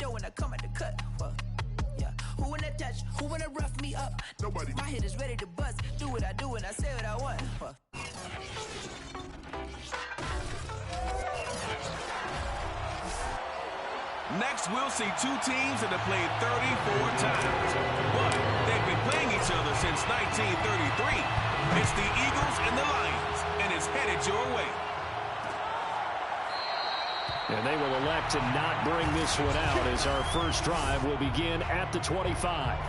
dough when I come at the cut. Yeah. Who wanna touch? Who wanna rough me up? Nobody. My head is ready to bust. Do what I do and I say what I want. Next, we'll see two teams that have played 34 times. But they've been playing each other since 1933. It's the Eagles and the Lions, and it's headed your way. And they will elect to not bring this one out as our first drive will begin at the 25.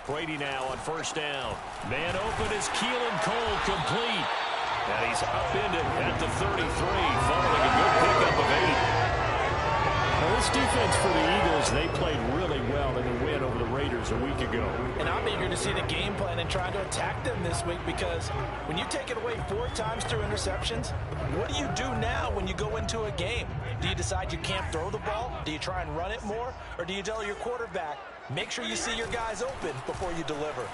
Brady now on first down. Man open is KCiNCO'S complete. And he's upended at the 33, following a good pickup of 8. Well, this defense for the Eagles, they played really well in the win over the Raiders a week ago. And I'm eager to see the game plan and try to attack them this week, because when you take it away 4 times through interceptions, what do you do now when you go into a game? Do you decide you can't throw the ball? Do you try and run it more? Or do you tell your quarterback, make sure you see your guys open before you deliver?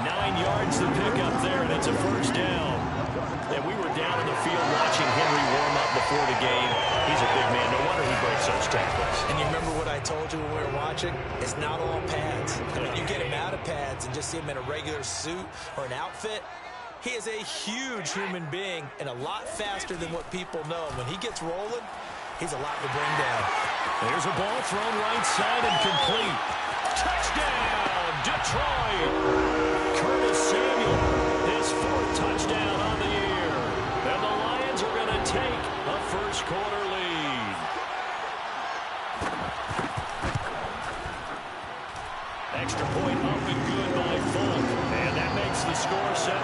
9 yards to pick up there, and it's a first down. And we were down in the field watching Henry warm up before the game. He's a big man. No wonder he breaks those tackles. And you remember what I told you when we were watching? It's not all pads. When you get him out of pads and just see him in a regular suit or an outfit, he is a huge human being and a lot faster than what people know. When he gets rolling, he's a lot to bring down. There's a ball thrown right side and complete. Touchdown, Detroit! Curtis Samuel, his 4th touchdown on the year. And the Lions are going to take a first-quarter lead. Extra point up and good by Fulk. And that makes the score 7-0.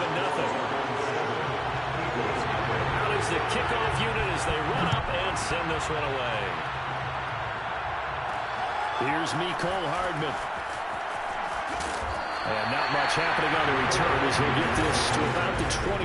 Out is the kickoff unit as they run up and send this one away. Here's Mecole Hardman. And not much happening on the return as he'll get this to about the 23.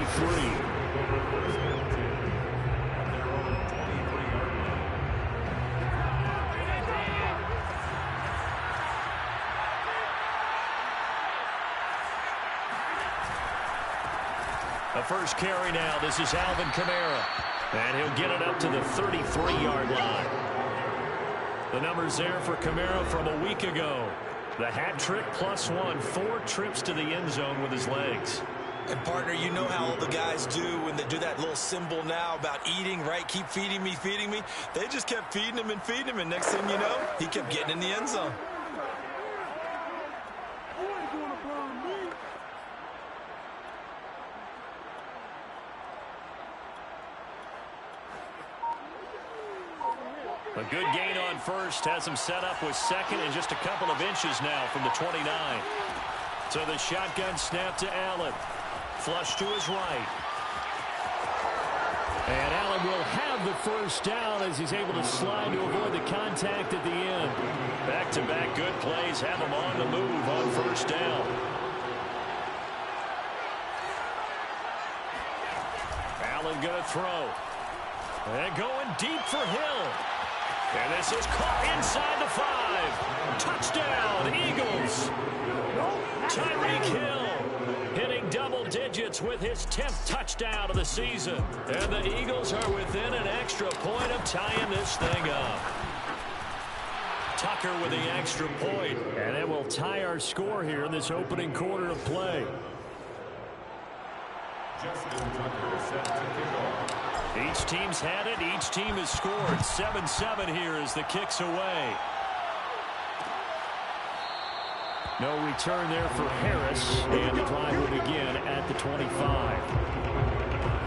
The first carry now. This is Alvin Kamara. And he'll get it up to the 33-yard line. The numbers there for Kamara from a week ago. The hat trick +1, 4 trips to the end zone with his legs. And, partner, you know how all the guys do when they do that little symbol now about eating, right? Keep feeding me, feeding me. They just kept feeding him, and next thing you know, he kept getting in the end zone. A good gain on first has him set up with second and just a couple of inches now from the 29. So the shotgun snap to Allen. Flush to his right. And Allen will have the first down as he's able to slide to avoid the contact at the end. Back-to-back good plays have him on the move on first down. Allen going to throw. And going deep for Hill. And this is caught inside the 5. Touchdown, Eagles. Tyreek Hill hitting double digits with his 10th touchdown of the season. And the Eagles are within an extra point of tying this thing up. Tucker with the extra point. And it will tie our score here in this opening quarter of play. Justin Tucker set to kick off. Each team's had it. Each team has scored. 7-7 here as the kick's away. No return there for Harris. And the drive will begin at the 25.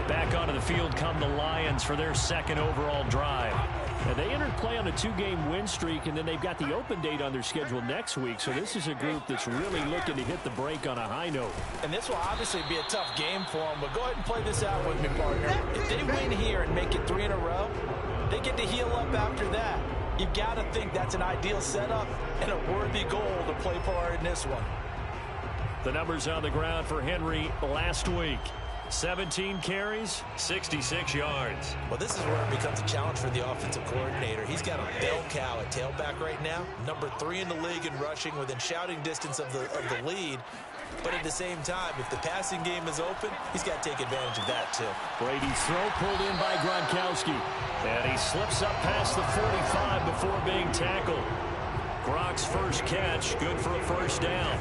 Back onto the field come the Lions for their second overall drive. And they entered play on a 2-game win streak, and then they've got the open date on their schedule next week. So this is a group that's really looking to hit the break on a high note. And this will obviously be a tough game for them, but go ahead and play this out with me, partner. If they win here and make it 3 in a row, they get to heal up after that. You've got to think that's an ideal setup and a worthy goal to play for in this one. The numbers on the ground for Henry last week. 17 carries, 66 yards. Well, this is where it becomes a challenge for the offensive coordinator. He's got a bell cow at tailback right now, number 3 in the league in rushing, within shouting distance of the lead. But at the same time, if the passing game is open, he's got to take advantage of that too. Brady's throw pulled in by Gronkowski. And he slips up past the 45 before being tackled. Gronk's first catch, good for a first down.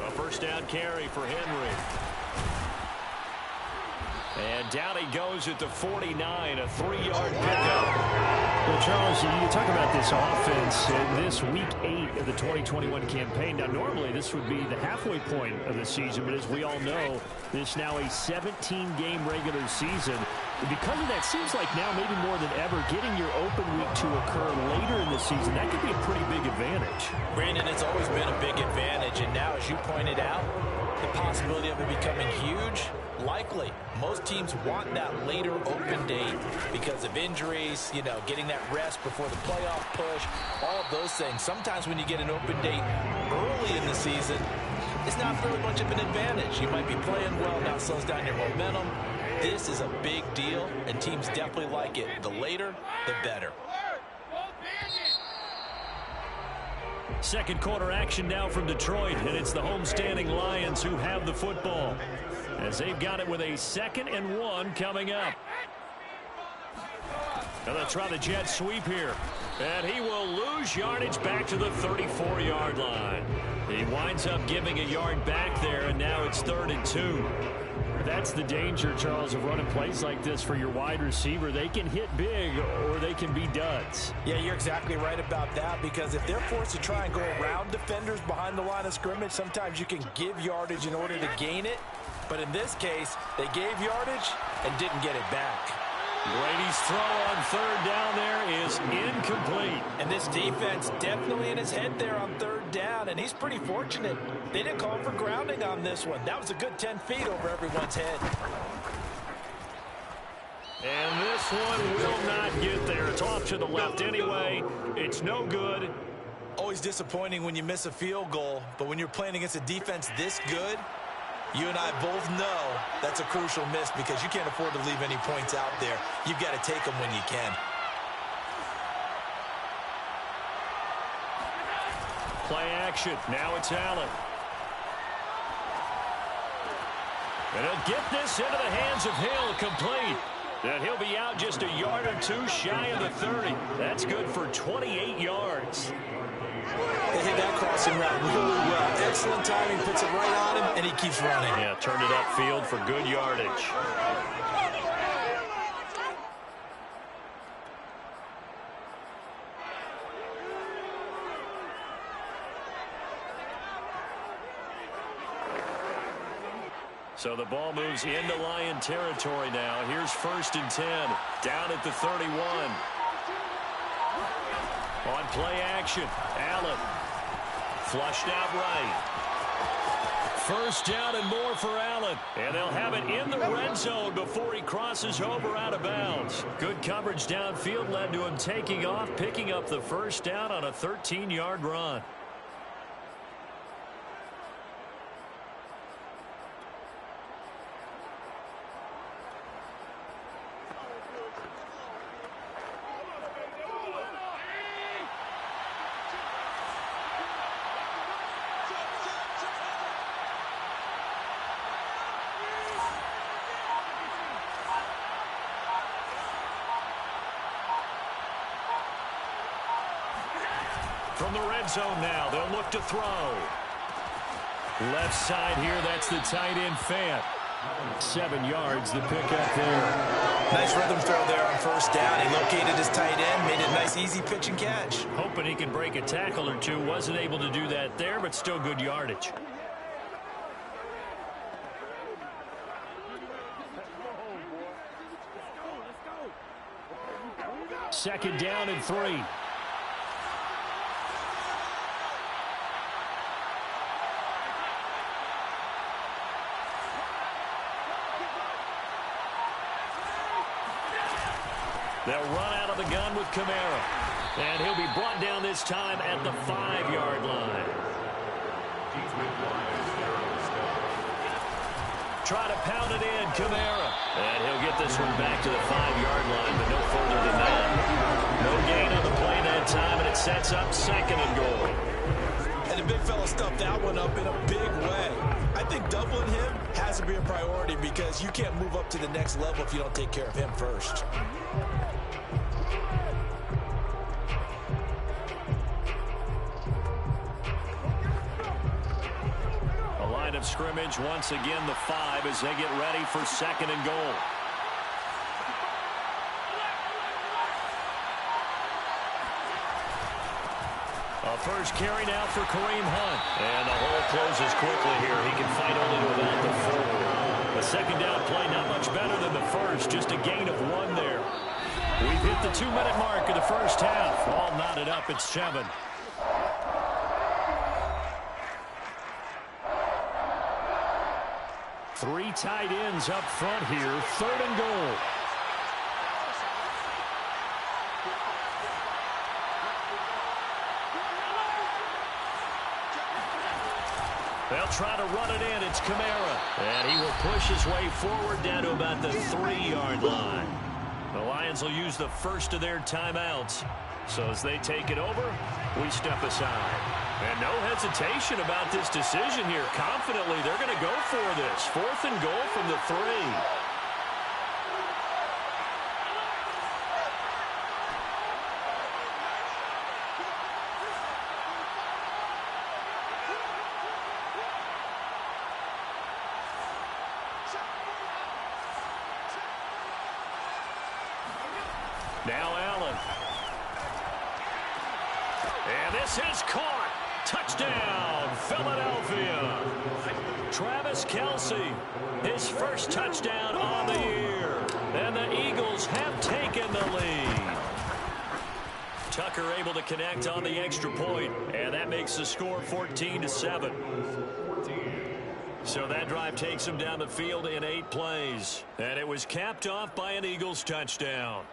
A first down carry for Henry. And down he goes at the 49, a 3-yard pickup. Well, Charles, you talk about this offense in this week 8 of the 2021 campaign. Now, normally this would be the halfway point of the season, but as we all know, this is now a 17-game regular season. And because of that, seems like now maybe more than ever, getting your open week to occur later in the season, that could be a pretty big advantage. Brandon, it's always been a big advantage, and now, as you pointed out, the possibility of it becoming huge, likely. Most teams want that later open date because of injuries, you know, getting that rest before the playoff push, all of those things. Sometimes when you get an open date early in the season, it's not really much of an advantage. You might be playing well, now slows down your momentum. This is a big deal, and teams definitely like it. The later, the better. Second quarter action now from Detroit, and it's the homestanding Lions who have the football as they've got it with a 2nd and 1 coming up. And they'll try the jet sweep here, and he will lose yardage back to the 34-yard line. He winds up giving a yard back there, and now it's 3rd and 2. That's the danger, Charles, of running plays like this for your wide receiver. They can hit big or they can be duds. Yeah, you're exactly right about that, because if they're forced to try and go around defenders behind the line of scrimmage, sometimes you can give yardage in order to gain it. But in this case, they gave yardage and didn't get it back. Brady's throw on 3rd down there is incomplete. And this defense definitely in his head there on 3rd down, and he's pretty fortunate. They didn't call for grounding on this one. That was a good 10 feet over everyone's head. And this one will not get there. It's off to the left anyway. It's no good. Always disappointing when you miss a field goal, but when you're playing against a defense this good, you and I both know that's a crucial miss because you can't afford to leave any points out there. You've got to take them when you can. Play action. Now it's Allen. And he'll get this into the hands of Hill, complete. And he'll be out just a yard or two shy of the 30. That's good for 28 yards. They hit that crossing route really well. Excellent timing, puts it right on him, and he keeps running. Yeah, turned it upfield for good yardage. So the ball moves into Lion territory now. Here's 1st and 10, down at the 31. On play action, Allen. Flushed out right. 1st down and more for Allen. And they'll have it in the red zone before he crosses over out of bounds. Good coverage downfield led to him taking off, picking up the 1st down on a 13-yard run. From the red zone now, they'll look to throw. Left side here, that's the tight end Fant. 7 yards, the pickup there. Nice rhythm throw there on 1st down. He located his tight end, made it a nice easy pitch and catch. Hoping he can break a tackle or two. Wasn't able to do that there, but still good yardage. Second down and 3. They'll run out of the gun with Kamara. And he'll be brought down this time at the 5-yard line. Try to pound it in, Kamara. And he'll get this one back to the 5-yard line, but no further than that. No gain on the play that time, and it sets up 2nd and goal. And the big fella stuffed that one up in a big way. I think doubling him has to be a priority because you can't move up to the next level if you don't take care of him first. A line of scrimmage, once again the 5 as they get ready for 2nd and goal. A first carry now for Kareem Hunt. And the hole closes quickly here. He can fight only to about the 4. The 2nd down play not much better than the first. Just a gain of 1 there. We've hit the 2-minute mark of the first half. All knotted up at 7. Three tight ends up front here. 3rd and goal. They'll try to run it in. It's Kamara. And he will push his way forward down to about the 3-yard line. The Lions will use the first of their timeouts. So as they take it over, we step aside. And no hesitation about this decision here. Confidently, they're going to go for this. 4th and goal from the 3. Now Allen. And this is caught. Touchdown, Philadelphia. Travis Kelce, his first touchdown on the year. And the Eagles have taken the lead. Tucker able to connect on the extra point, and that makes the score 14-7. So that drive takes them down the field in 8 plays. And it was capped off by an Eagles touchdown.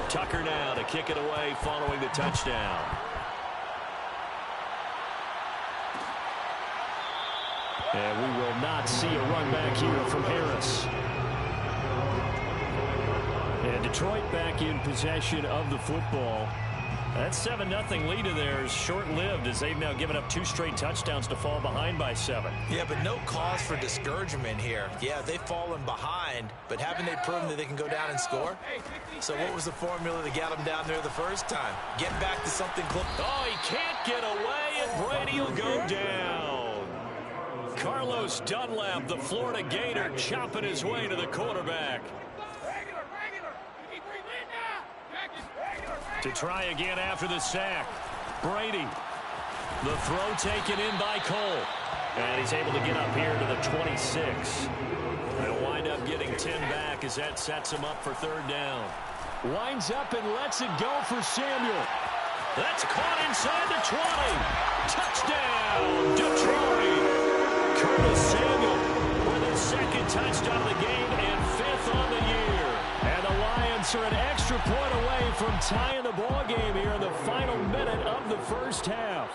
Tucker now to kick it away following the touchdown. And we will not see a run back here from Harris. And Detroit back in possession of the football. That 7-0 lead of theirs short-lived as they've now given up 2 straight touchdowns to fall behind by 7. Yeah, but no cause for discouragement here. Yeah, they've fallen behind, but haven't they proven that they can go down and score? So what was the formula that got them down there the first time? Get back to something close. Oh, he can't get away, and Brady will go down. Carlos Dunlap, the Florida Gator, chopping his way to the quarterback. To try again after the sack. Brady. The throw taken in by Cole. And he's able to get up here to the 26. They'll wind up getting 10 back as that sets him up for 3rd down. Winds up and lets it go for Samuel. That's caught inside the 20. Touchdown, Detroit. Curtis Samuel with his 2nd extra point away from tying the ball game here in the final minute of the first half.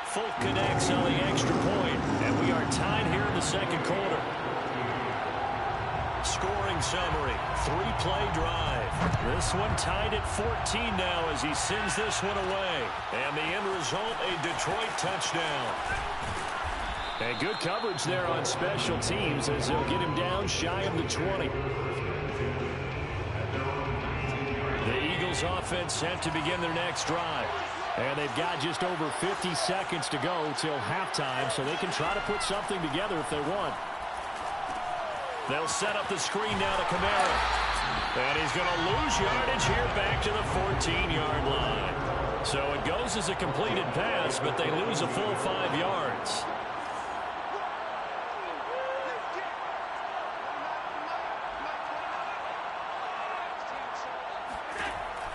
Folk connects on the extra point, and we are tied here in the second quarter. Scoring summary, 3-play drive. This one tied at 14 now as he sends this one away. And the end result, a Detroit touchdown. And good coverage there on special teams as they'll get him down shy of the 20. The Eagles offense set to begin their next drive. And they've got just over 50 seconds to go till halftime, so they can try to put something together if they want. They'll set up the screen now to Kamara. And he's going to lose yardage here back to the 14-yard line. So it goes as a completed pass, but they lose a full 5 yards.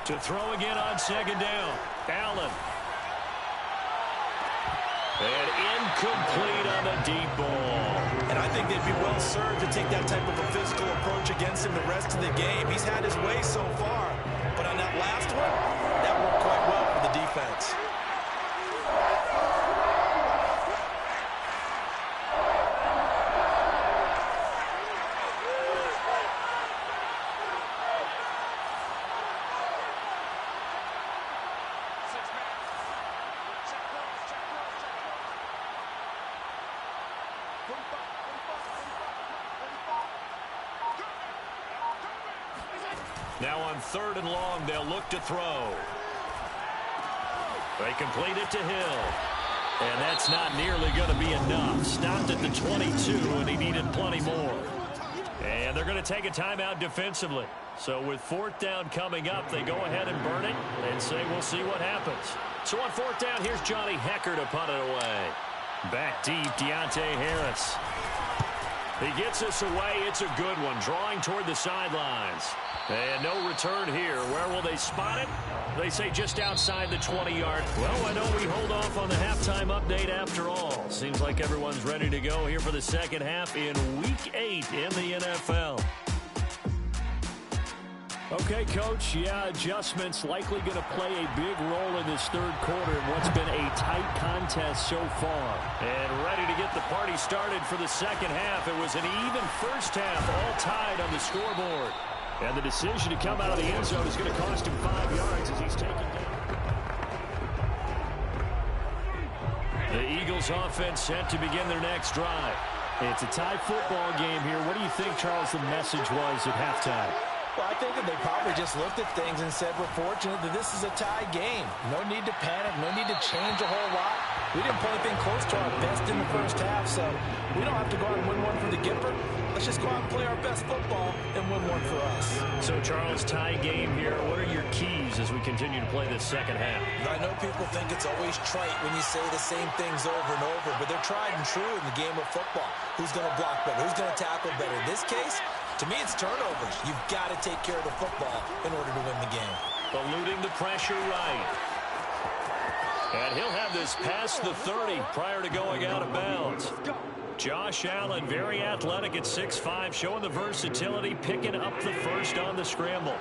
To throw again on second down. Allen. And incomplete on the deep ball. And I think they'd be well served to take that type of a physical approach against him the rest of the game. He's had his way so far. But on that last one, that worked quite well for the defense. Now on 3rd and long, they'll look to throw. They complete it to Hill. And that's not nearly going to be enough. Stopped at the 22, and he needed plenty more. And they're going to take a timeout defensively. So with 4th down coming up, they go ahead and burn it and say we'll see what happens. So on 4th down, here's Johnny Hecker to punt it away. Back deep, Deontay Harris. He gets us away. It's a good one, drawing toward the sidelines. And no return here. Where will they spot it? They say just outside the 20-yard. Well, why don't we hold off on the halftime update after all? Seems like everyone's ready to go here for the second half in Week 8 in the NFL. Okay, Coach, adjustments likely going to play a big role in this 3rd quarter in what's been a tight contest so far. And ready to get the party started for the second half. It was an even first half, all tied on the scoreboard. And the decision to come out of the end zone is going to cost him 5 yards as he's taken down. The Eagles offense set to begin their next drive. It's a tie football game here. What do you think, Charles, the message was at halftime? Well, I think that they probably just looked at things and said, we're fortunate that this is a tie game. No need to panic, no need to change a whole lot. We didn't play anything close to our best in the first half, so we don't have to go out and win one for the Gipper. Let's just go out and play our best football and win one for us. So, Charles, tie game here. What are your keys as we continue to play this second half? I know people think it's always trite when you say the same things over and over, but they're tried and true in the game of football. Who's going to block better? Who's going to tackle better? In this case, to me, it's turnovers. You've got to take care of the football in order to win the game. Eluding the pressure right. And he'll have this past the 30 prior to going out of bounds. Josh Allen, very athletic at 6'5", showing the versatility, picking up the first on the scramble.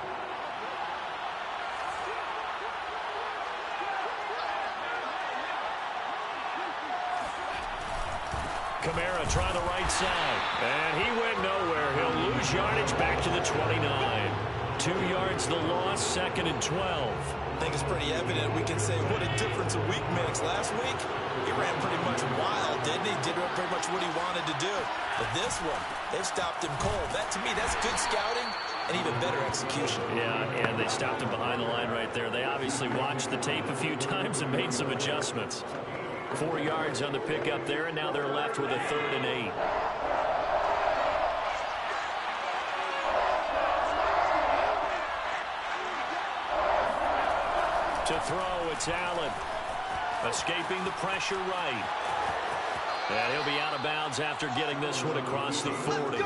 Kamara trying the right side. And he went nowhere. He'll lose yardage back to the 29. 2 yards the loss, 2nd and 12. I think it's pretty evident. We can say what a difference a week makes. Last week, he ran pretty much wild, didn't he? Did pretty much what he wanted to do. But this one, they've stopped him cold. That, to me, that's good scouting and even better execution. Yeah, and they stopped him behind the line right there. They obviously watched the tape a few times and made some adjustments. 4 yards on the pickup there, and now they're left with a 3rd and 8. To throw, it's Allen. Escaping the pressure right. And he'll be out of bounds after getting this one across the 40.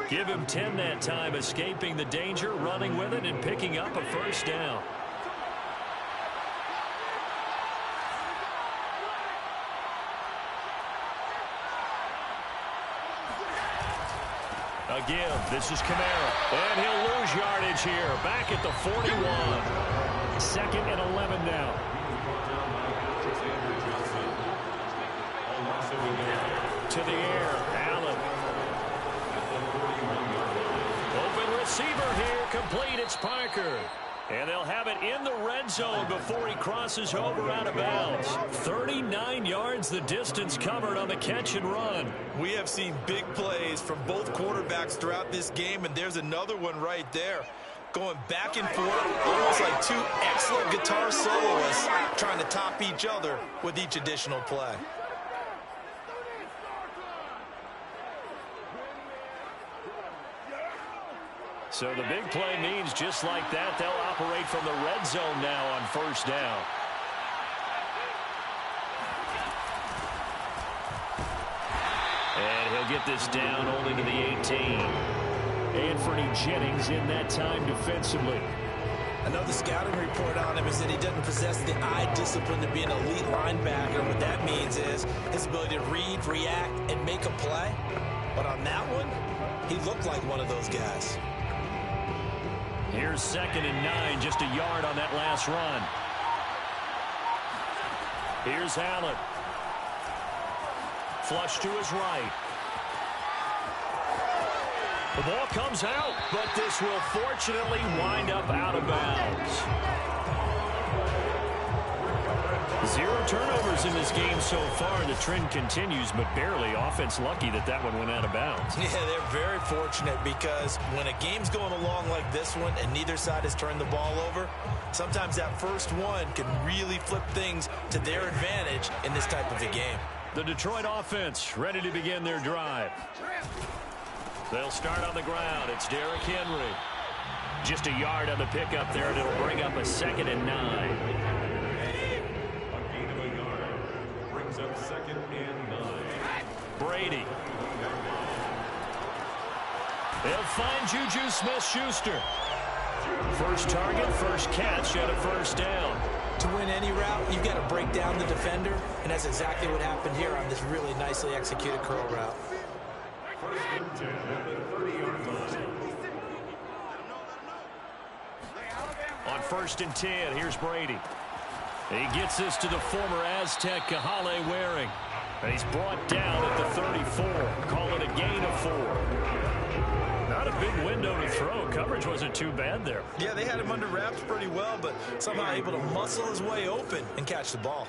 Give him 10 that time, escaping the danger, running with it, and picking up a first down. A give. This is Kamara. And he'll lose yardage here. Back at the 41. 2nd and 11 now. To the air. Allen. Open receiver here. Complete. It's Parker. And they'll have it in the red zone before he crosses over out of bounds. 39 yards the distance covered on the catch and run. We have seen big plays from both quarterbacks throughout this game, and there's another one right there. Going back and forth, almost like two excellent guitar soloists trying to top each other with each additional play. So the big play means just like that, they'll operate from the red zone now on 1st down. And he'll get this down only to the 18. Anthony Jennings in that time defensively. Another scouting report on him is that he doesn't possess the eye discipline to be an elite linebacker. What that means is his ability to read, react, and make a play. But on that one, he looked like one of those guys. Here's 2nd and 9, just a yard on that last run. Here's Allen. Flush to his right. The ball comes out, but this will fortunately wind up out of bounds. 0 turnovers in this game so far. The trend continues, but barely. Offense lucky that that one went out of bounds. Yeah, they're very fortunate because when a game's going along like this one and neither side has turned the ball over, sometimes that first one can really flip things to their advantage in this type of a game. The Detroit offense ready to begin their drive. They'll start on the ground. It's Derrick Henry. Just a yard on the pickup there, and it'll bring up a 2nd and 9. Up 2nd and 9. Brady. They'll find Juju Smith-Schuster. First target, first catch at a 1st down. To win any route, you've got to break down the defender, and that's exactly what happened here on this really nicely executed curl route. 1st and 10 at the 30-yard line. On 1st and 10, here's Brady. He gets this to the former Aztec, Kahale Waring. And he's brought down at the 34. Call it a gain of 4. Not a big window to throw. Coverage wasn't too bad there. Yeah, they had him under wraps pretty well, but somehow able to muscle his way open and catch the ball.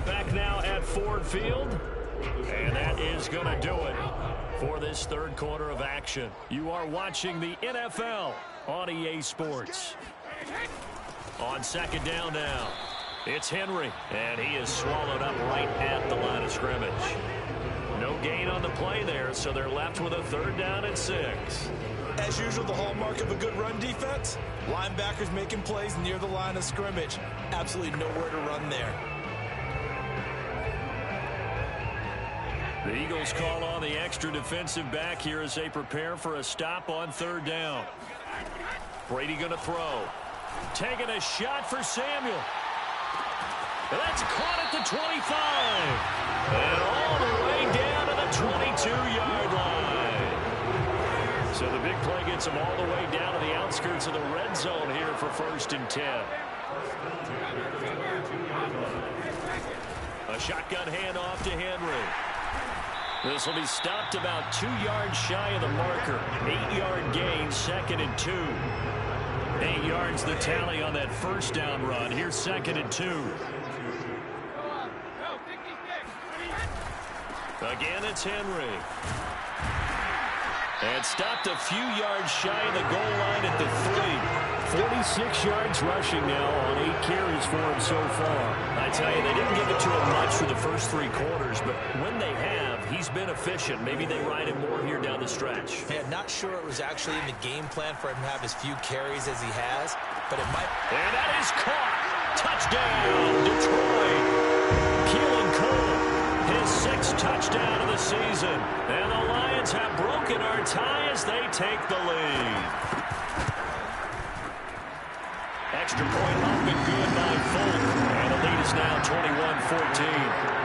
Back now at Ford Field. And that is going to do it for this 3rd quarter of action. You are watching the NFL on EA Sports. On 2nd down now, it's Henry, and he is swallowed up right at the line of scrimmage. No gain on the play there, so they're left with a 3rd down and 6. As usual, the hallmark of a good run defense, linebackers making plays near the line of scrimmage. Absolutely nowhere to run there. The Eagles call on the extra defensive back here as they prepare for a stop on 3rd down. Brady going to throw. Taking a shot for Samuel. That's caught at the 25. And all the way down to the 22-yard line. So the big play gets them all the way down to the outskirts of the red zone here for 1st and 10. A shotgun handoff to Henry. This will be stopped about 2 yards shy of the marker. 8-yard gain, 2nd and 2. 8 yards the tally on that 1st down run. Here's 2nd and 2. Again, it's Henry. And stopped a few yards shy of the goal line at the 3. 46 yards rushing now on 8 carries for him so far. I tell you, they didn't give it to him much for the first 3 quarters, but when they have, he's been efficient. Maybe they ride him more here down the stretch. Yeah, not sure it was actually in the game plan for him to have as few carries as he has, but it might. And that is caught. Touchdown, Detroit. Keelan Cole, his 6th touchdown of the season. And the Lions have broken our tie as they take the lead. Extra point up and good by Folk. And the lead is now 21-14.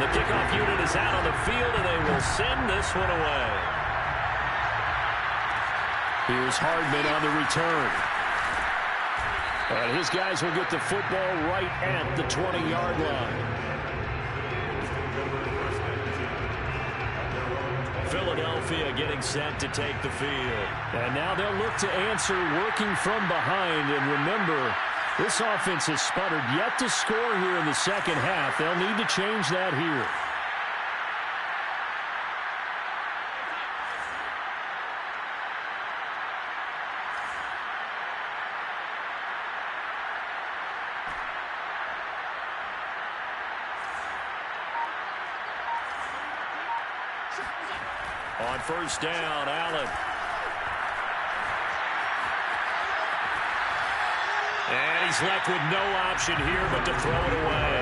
The kickoff unit is out on the field, and they will send this one away. Here's Hardman on the return. And his guys will get the football right at the 20-yard line. Philadelphia getting set to take the field. And now they'll look to answer working from behind. And remember, this offense has sputtered yet to score here in the second half. They'll need to change that here. On first down, Allen. And he's left with no option here but to throw it away.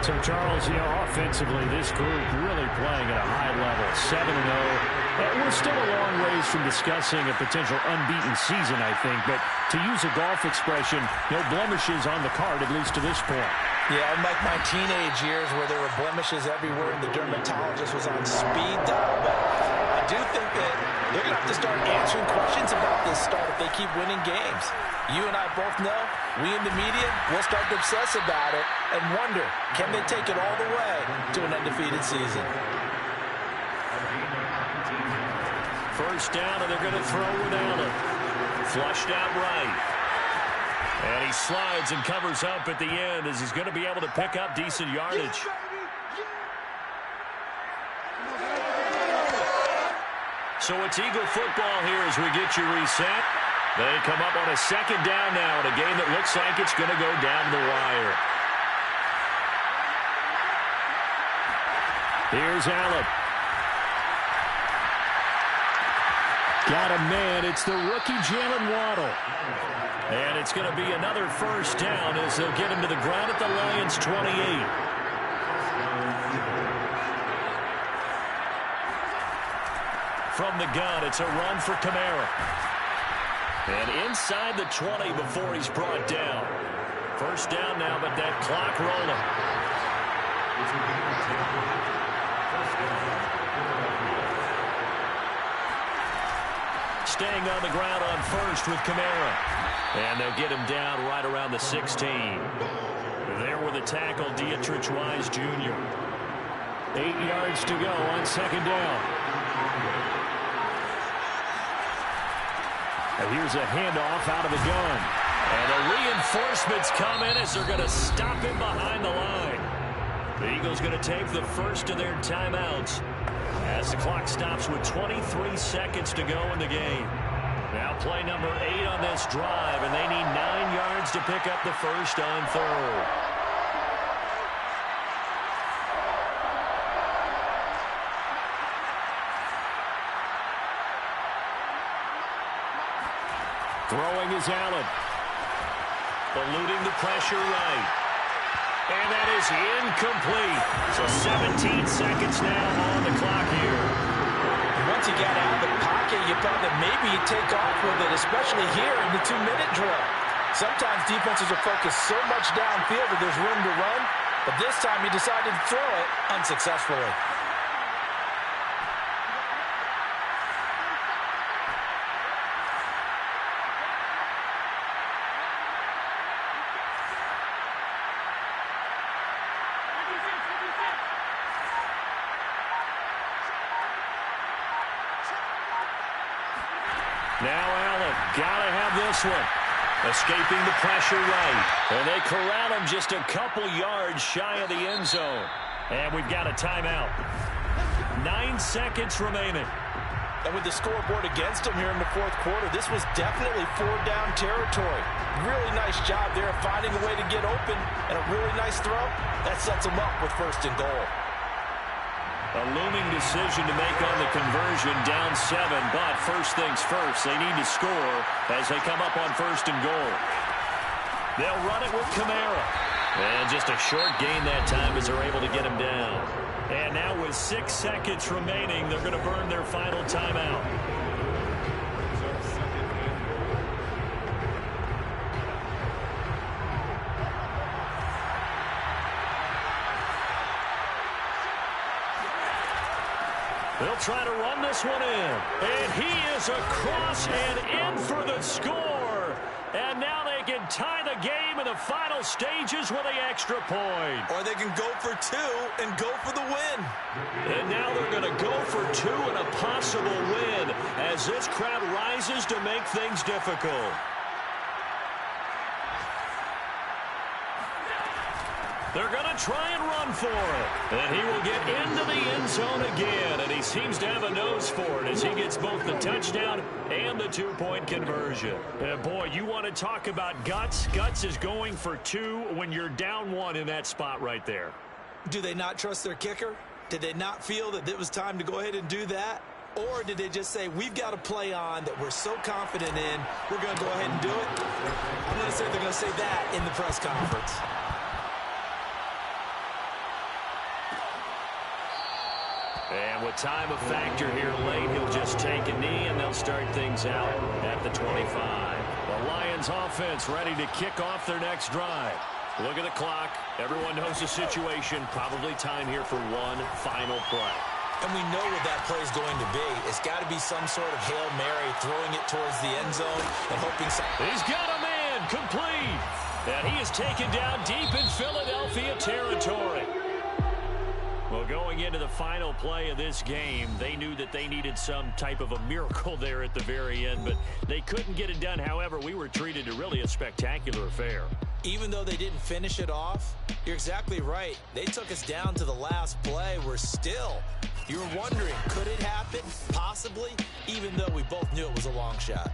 So, Charles, offensively, this group really playing at a high level, 7-0. And we're still a long ways from discussing a potential unbeaten season, I think. But to use a golf expression, no blemishes on the card, at least to this point. Yeah, unlike my teenage years where there were blemishes everywhere and the dermatologist was on speed dial. But I do think that they're going to have to start answering questions about this start if they keep winning games. You and I both know, we in the media will start to obsess about it and wonder, can they take it all the way to an undefeated season? First down, and they're going to throw with Allen. Flushed out right. And he slides and covers up at the end as he's going to be able to pick up decent yardage. So it's Eagle football here as we get you reset. They come up on a second down now in a game that looks like it's going to go down the wire. Here's Allen. Got a man. It's the rookie Jalen Waddle. And it's going to be another first down as they'll get him to the ground at the Lions' 28. From the gun, it's a run for Kamara. And inside the 20 before he's brought down. First down now, but that clock rolling. Staying on the ground on first with Kamara. And they'll get him down right around the 16. There with the tackle, Dietrich Wise Jr. 8 yards to go on second down. And here's a handoff out of the gun. And the reinforcements come in as they're going to stop him behind the line. The Eagles going to take the first of their timeouts as the clock stops with 23 seconds to go in the game. Now play number 8 on this drive, and they need 9 yards to pick up the first on third. Throwing is Allen. Eluding the pressure right. And that is incomplete. So 17 seconds now on the clock here. Once you got out of the pocket, you thought that maybe you'd take off with it, especially here in the 2-minute drill. Sometimes defenses are focused so much downfield that there's room to run, but this time he decided to throw it unsuccessfully. Now Allen, gotta have this one. Escaping the pressure right. And they corral him just a couple yards shy of the end zone. And we've got a timeout. 9 seconds remaining. And with the scoreboard against him here in the fourth quarter, this was definitely 4-down territory. Really nice job there finding a way to get open, and a really nice throw. That sets him up with first and goal. A looming decision to make on the conversion, down 7, but first things first, they need to score as they come up on first and goal. They'll run it with Kamara. And just a short gain that time as they're able to get him down. And now with 6 seconds remaining, they're going to burn their final timeout. They'll try to run this one in. And he is across and in for the score. And now they can tie the game in the final stages with the extra point. Or they can go for two and go for the win. And now they're going to go for two and a possible win as this crowd rises to make things difficult. They're going to try and run for it. And he will get into the end zone again. And he seems to have a nose for it as he gets both the touchdown and the two-point conversion. And boy, you want to talk about guts. Guts is going for two when you're down one in that spot right there. Do they not trust their kicker? Did they not feel that it was time to go ahead and do that? Or did they just say, we've got a play on that we're so confident in, we're going to go ahead and do it? I'm going to say they're going to say that in the press conference. And with time a factor here late, he'll just take a knee, and they'll start things out at the 25. The Lions offense ready to kick off their next drive. Look at the clock. Everyone knows the situation. Probably time here for one final play. And we know what that play is going to be. It's got to be some sort of Hail Mary, throwing it towards the end zone and hoping He's got a man complete. And he is taken down deep in Philadelphia territory. Well, going into the final play of this game, they knew that they needed some type of a miracle there at the very end, but they couldn't get it done. However, we were treated to really a spectacular affair. Even though they didn't finish it off, you're exactly right. They took us down to the last play. You're wondering, could it happen? Possibly, even though we both knew it was a long shot.